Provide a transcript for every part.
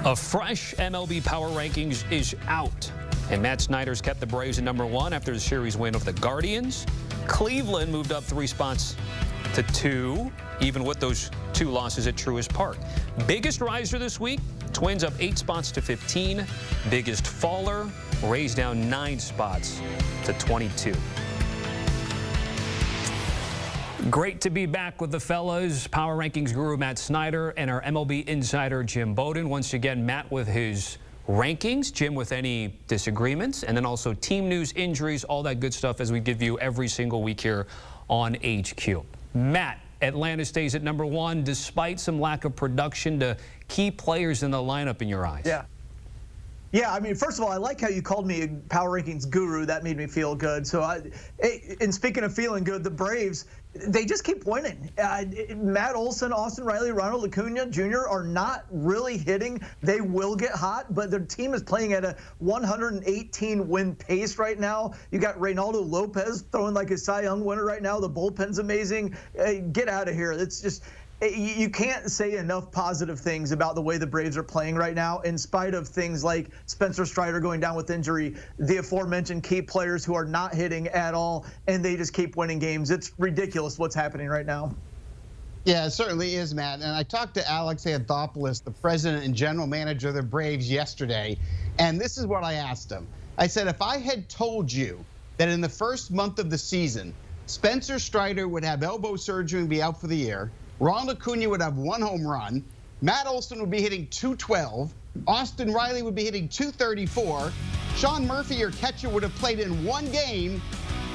A fresh MLB Power Rankings is out, and Matt Snyder's kept the Braves at #1 after the series win over the Guardians. Cleveland moved up 3 spots to 2, even with those 2 losses at Truist Park. Biggest riser this week, Twins up 8 spots to 15. Biggest faller, Rays down 9 spots to 22. Great to be back with the fellas. Power Rankings guru Matt Snyder and our MLB insider Jim Bowden. Once again, Matt with his rankings, Jim with any disagreements, and then also team news, injuries, all that good stuff as we give you every single week here on HQ. Matt, Atlanta stays at #1 despite some lack of production to key players in the lineup in your eyes. Yeah, I mean, first of all, I like how you called me a Power Rankings guru. That made me feel good. So, and speaking of feeling good, the Braves, they just keep winning. Matt Olson, Austin Riley, Ronald Acuna Jr. are not really hitting. They will get hot, but their team is playing at a 118-win pace right now. You got Reynaldo Lopez throwing like a Cy Young winner right now. The bullpen's amazing. Get out of here. It's just... You can't say enough positive things about the way the Braves are playing right now, in spite of things like Spencer Strider going down with injury, the aforementioned key players who are not hitting at all, and they just keep winning games. It's ridiculous what's happening right now. Yeah, it certainly is, Matt. And I talked to Alex Anthopoulos, the president and general manager of the Braves, yesterday, and this is what I asked him. I said, if I had told you that in the first month of the season, Spencer Strider would have elbow surgery and be out for the year, Ronald Acuna would have 1 home run, Matt Olson would be hitting .212, Austin Riley would be hitting .234, Sean Murphy, your catcher, would have played in 1 game,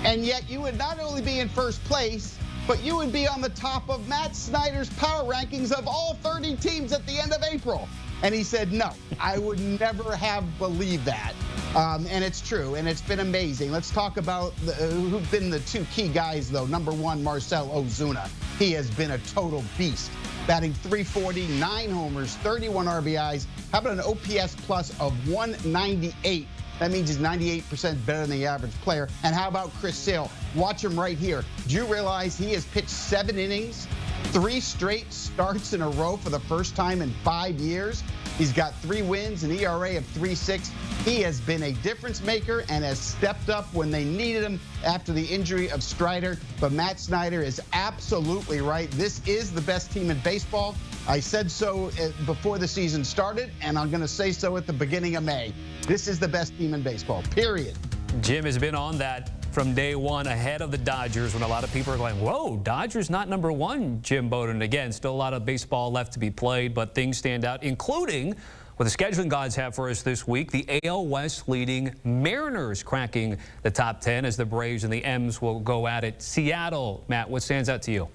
and yet you would not only be in first place, but you would be on the top of Matt Snyder's power rankings of all 30 teams at the end of April. And he said, no, I would never have believed that. And it's true, and it's been amazing. Let's talk about who've been the 2 key guys, though. #1, Marcell Ozuna. He has been a total beast. Batting .340, 9 homers, 31 RBIs. How about an OPS plus of 198? That means he's 98% better than the average player. And how about Chris Sale? Watch him right here. Do you realize he has pitched 7 innings, 3 straight starts in a row for the first time in 5 years? He's got 3 wins, an ERA of 3.6. He has been a difference maker and has stepped up when they needed him after the injury of Strider. But Matt Snyder is absolutely right. This is the best team in baseball. I said so before the season started, and I'm going to say so at the beginning of May. This is the best team in baseball, period. Jim has been on that from day one, ahead of the Dodgers, when a lot of people are going, whoa, Dodgers not #1, Jim Bowden. Again, still a lot of baseball left to be played, but things stand out, including what the scheduling gods have for us this week, the AL West leading Mariners cracking the top 10 as the Braves and the M's will go at it. Seattle, Matt, what stands out to you?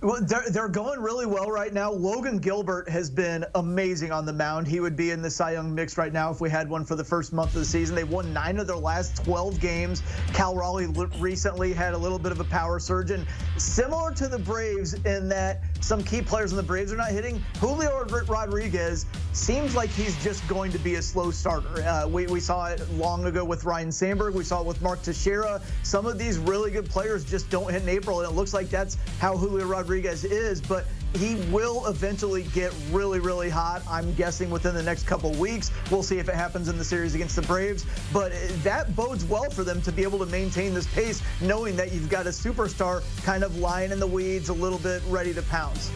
Well, they're going really well right now. Logan Gilbert has been amazing on the mound. He would be in the Cy Young mix right now if we had one for the first month of the season. They won 9 of their last 12 games. Cal Raleigh recently had a little bit of a power surge. And similar to the Braves in that some key players in the Braves are not hitting, Julio Rodriguez seems like he's just going to be a slow starter. We saw it long ago with Ryan Sandberg. We saw it with Mark Teixeira. Some of these really good players just don't hit in April, and it looks like that's how Julio Rodriguez is, but he will eventually get really, really hot. I'm guessing within the next couple weeks. We'll see if it happens in the series against the Braves, but that bodes well for them to be able to maintain this pace, knowing that you've got a superstar kind of lying in the weeds a little bit, ready to pounce.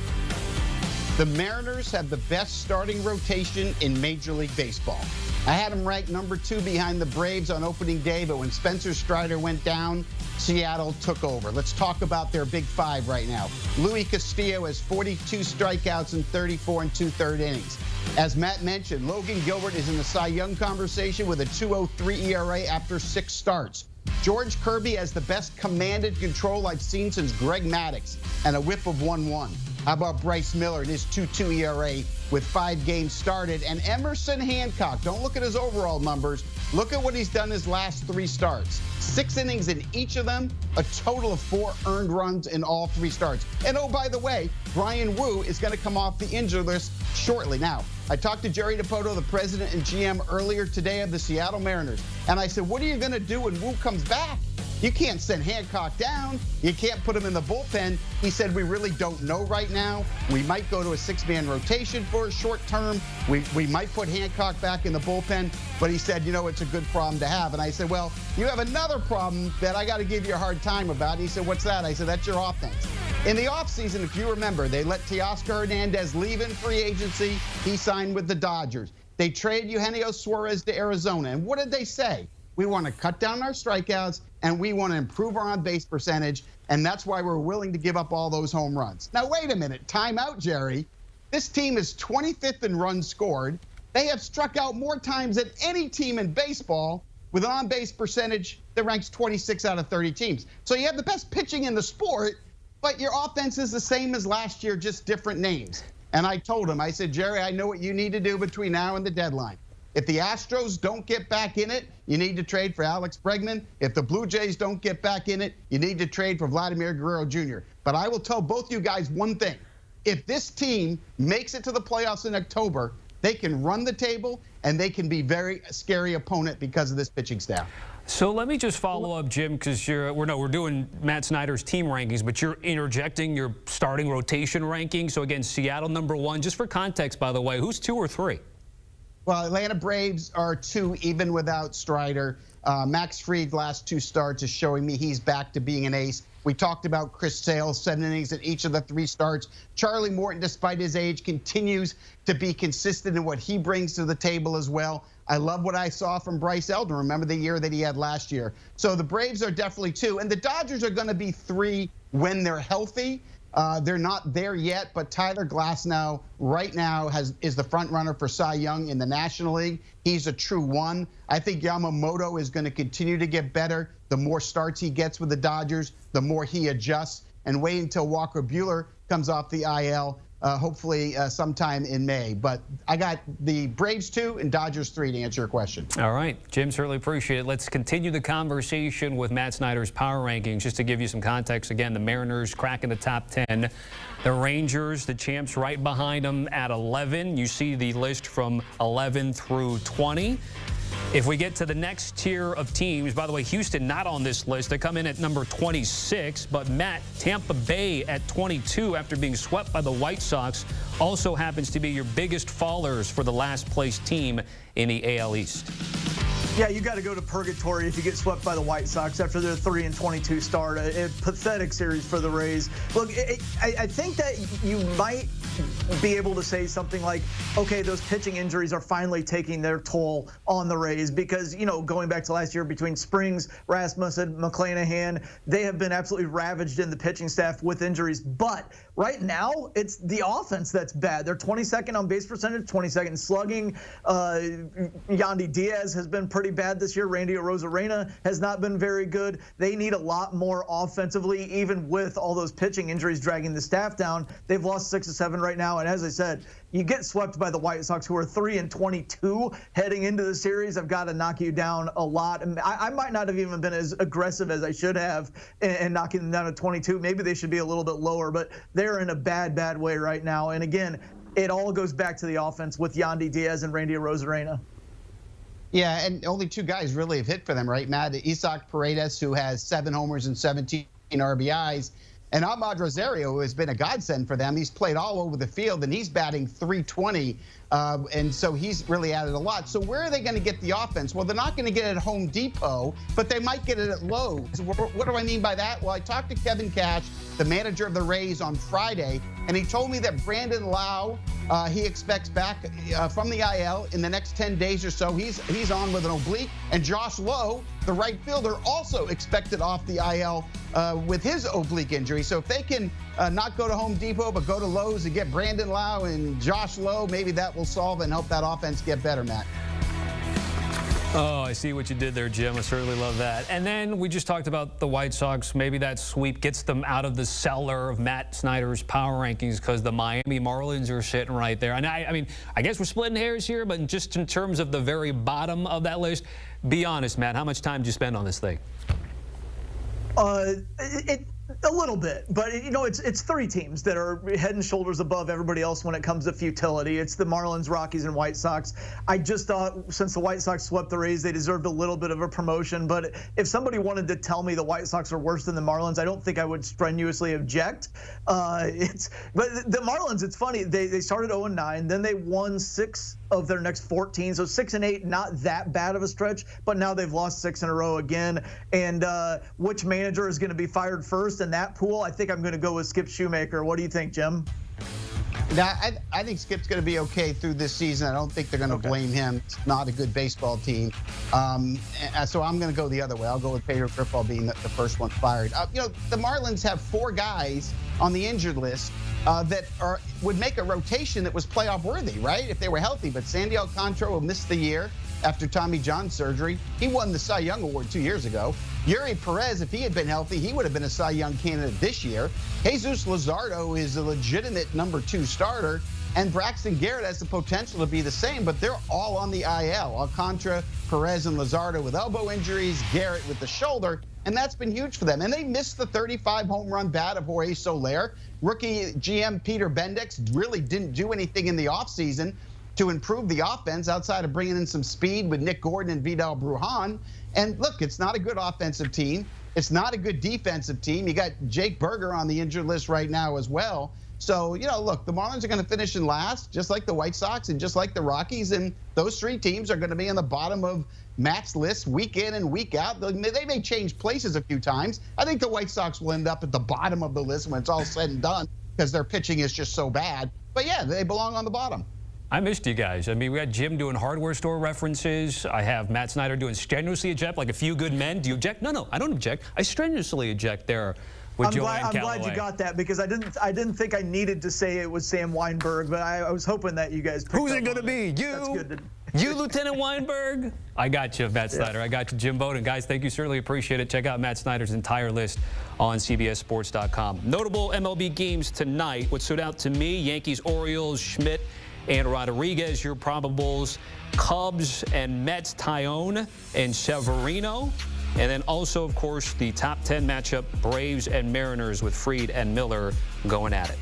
The Mariners have the best starting rotation in Major League Baseball. I had them ranked #2 behind the Braves on opening day, but when Spencer Strider went down, Seattle took over. Let's talk about their big 5 right now. Luis Castillo has 42 strikeouts in 34 2/3 innings. As Matt mentioned, Logan Gilbert is in the Cy Young conversation with a 2.03 ERA after 6 starts. George Kirby has the best commanded control I've seen since Greg Maddux and a whip of 1.1. How about Bryce Miller and his 2.2 ERA with 5 games started? And Emerson Hancock, don't look at his overall numbers. Look at what he's done his last 3 starts. 6 innings in each of them, a total of 4 earned runs in all 3 starts. And oh, by the way, Brian Wu is going to come off the injured list shortly. Now, I talked to Jerry Dipoto, the president and GM, earlier today of the Seattle Mariners. And I said, what are you going to do when Wu comes back? You can't send Hancock down. You can't put him in the bullpen. He said, we really don't know right now. We might go to a 6-man rotation for a short term. We might put Hancock back in the bullpen. But he said, it's a good problem to have. And I said, well, you have another problem that I got to give you a hard time about. And he said, what's that? I said, that's your offense. In the offseason, if you remember, they let Teoscar Hernandez leave in free agency. He signed with the Dodgers. They traded Eugenio Suarez to Arizona. And what did they say? We want to cut down our strikeouts, and we want to improve our on-base percentage, and that's why we're willing to give up all those home runs. Now, wait a minute. Time out, Jerry. This team is 25th in runs scored. They have struck out more times than any team in baseball with an on-base percentage that ranks 26 out of 30 teams. So you have the best pitching in the sport, but your offense is the same as last year, just different names. And I told him, I said, Jerry, I know what you need to do between now and the deadline. If the Astros don't get back in it, you need to trade for Alex Bregman. If the Blue Jays don't get back in it, you need to trade for Vladimir Guerrero Jr. But I will tell both you guys one thing. If this team makes it to the playoffs in October, they can run the table, and they can be very scary opponent because of this pitching staff. So let me just follow up, Jim, because we're doing Matt Snyder's team rankings, but you're interjecting your starting rotation rankings. So again, Seattle #1. Just for context, by the way, who's 2 or 3? Well, Atlanta Braves are 2 even without Strider. Max Fried's last 2 starts is showing me he's back to being an ace. We talked about Chris Sale's 7 innings in each of the 3 starts. Charlie Morton, despite his age, continues to be consistent in what he brings to the table as well. I love what I saw from Bryce Elder. Remember the year that he had last year. So the Braves are definitely 2, and the Dodgers are going to be 3 when they're healthy. They're not there yet, but Tyler Glasnow right now is the front runner for Cy Young in the National League. He's a true 1. I think Yamamoto is going to continue to get better. The more starts he gets with the Dodgers, the more he adjusts. And wait until Walker Buehler comes off the IL, hopefully sometime in May. But I got the Braves 2 and Dodgers 3 to answer your question. All right, Jim, certainly appreciate it. Let's continue the conversation with Matt Snyder's power rankings. Just to give you some context, again, the Mariners cracking the top 10. The Rangers, the champs, right behind them at 11. You see the list from 11 through 20. If we get to the next tier of teams, by the way, Houston not on this list. They come in at number 26, but Matt, Tampa Bay at 22 after being swept by the White Sox also happens to be your biggest fallers for the last place team in the AL East. Yeah, you got to go to purgatory if you get swept by the White Sox after their 3-22 start. A pathetic series for the Rays. Look, I think that you might be able to say something like, okay, those pitching injuries are finally taking their toll on the Rays because, going back to last year between Springs, Rasmussen, McClanahan, they have been absolutely ravaged in the pitching staff with injuries. But right now, it's the offense that's bad. They're 22nd on base percentage, 22nd slugging. Yandy Diaz has been pretty bad this year. Randy Arozarena has not been very good. They need a lot more offensively, even with all those pitching injuries dragging the staff down. They've lost 6 of 7 right now. And as I said, you get swept by the White Sox, who are 3-22 heading into the series. I've got to knock you down a lot. And I might not have even been as aggressive as I should have in knocking them down to 22. Maybe they should be a little bit lower, but they're in a bad way right now. And again, it all goes back to the offense with Yandy Diaz and Randy Arozarena. Yeah, and only 2 guys really have hit for them, right, Matt? Isaac Paredes, who has 7 homers and 17 RBIs, and Ahmad Rosario, who has been a godsend for them. He's played all over the field, and he's batting .320, and so he's really added a lot. So where are they going to get the offense? Well, they're not going to get it at Home Depot, but they might get it at Lowe's. What do I mean by that? Well, I talked to Kevin Cash, the manager of the Rays, on Friday, and he told me that Brandon Lau, he expects back from the IL in the next 10 days or so. He's on with an oblique, and Josh Lowe, the right fielder, also expected off the IL with his oblique injury. So if they can not go to Home Depot but go to Lowe's and get Brandon Lau and Josh Lowe, maybe that will solve and help that offense get better, Matt. Oh, I see what you did there, Jim. I certainly love that. And then we just talked about the White Sox. Maybe that sweep gets them out of the cellar of Matt Snyder's power rankings because the Miami Marlins are sitting right there. And I mean, I guess we're splitting hairs here, but just in terms of the very bottom of that list, be honest, Matt, how much time did you spend on this thing? A little bit, but it's three teams that are head and shoulders above everybody else when it comes to futility. It's the Marlins, Rockies, and White Sox. I just thought since the White Sox swept the Rays, they deserved a little bit of a promotion. But if somebody wanted to tell me the White Sox are worse than the Marlins, I don't think I would strenuously object. But the Marlins, it's funny. They started 0-9, then they won 6 of their next 14, so 6-8, not that bad of a stretch. But now they've lost 6 in a row again. And which manager is going to be fired first in that pool? I think I'm going to go with Skip Shoemaker. What do you think, Jim? Now, I think Skip's going to be okay through this season. I don't think they're going to blame him. It's not a good baseball team. So I'm going to go the other way. I'll go with Pedro Grifol being the first one fired. The Marlins have 4 guys on the injured list that would make a rotation that was playoff worthy, right? If they were healthy. But Sandy Alcantara will miss the year after Tommy John surgery. He won the Cy Young Award 2 years ago. Yuri Perez, if he had been healthy, he would have been a Cy Young candidate this year. Jesus Luzardo is a legitimate number 2 starter. And Braxton Garrett has the potential to be the same, but they're all on the IL. Alcantara, Perez, and Luzardo with elbow injuries, Garrett with the shoulder, and that's been huge for them. And they missed the 35 home run bat of Jorge Soler. Rookie GM Peter Bendix really didn't do anything in the offseason to improve the offense outside of bringing in some speed with Nick Gordon and Vidal Brujan. And look, it's not a good offensive team. It's not a good defensive team. You got Jake Berger on the injured list right now as well. So, look, the Marlins are going to finish in last, just like the White Sox and just like the Rockies. And those 3 teams are going to be on the bottom of Matt's list week in and week out. They may change places a few times. I think the White Sox will end up at the bottom of the list when it's all said and done because their pitching is just so bad. But, yeah, they belong on the bottom. I missed you guys. I mean, we had Jim doing hardware store references. I have Matt Snyder doing strenuously eject, like A Few Good Men. Do you object? No, I don't object. I strenuously eject there with Joanne Callaway. I'm glad you got that because I didn't think I needed to say it was Sam Weinberg, but I was hoping that you guys picked Who's up it going to be? You? That's good. You, Lieutenant Weinberg? I got you, Matt Snyder. I got you, Jim Bowden. Guys, thank you. Certainly appreciate it. Check out Matt Snyder's entire list on CBSSports.com. Notable MLB games tonight. What stood out to me, Yankees, Orioles, Schmidt, and Rodriguez, your probables. Cubs and Mets, Tyone and Severino. And then also, of course, the top 10 matchup, Braves and Mariners with Fried and Miller going at it.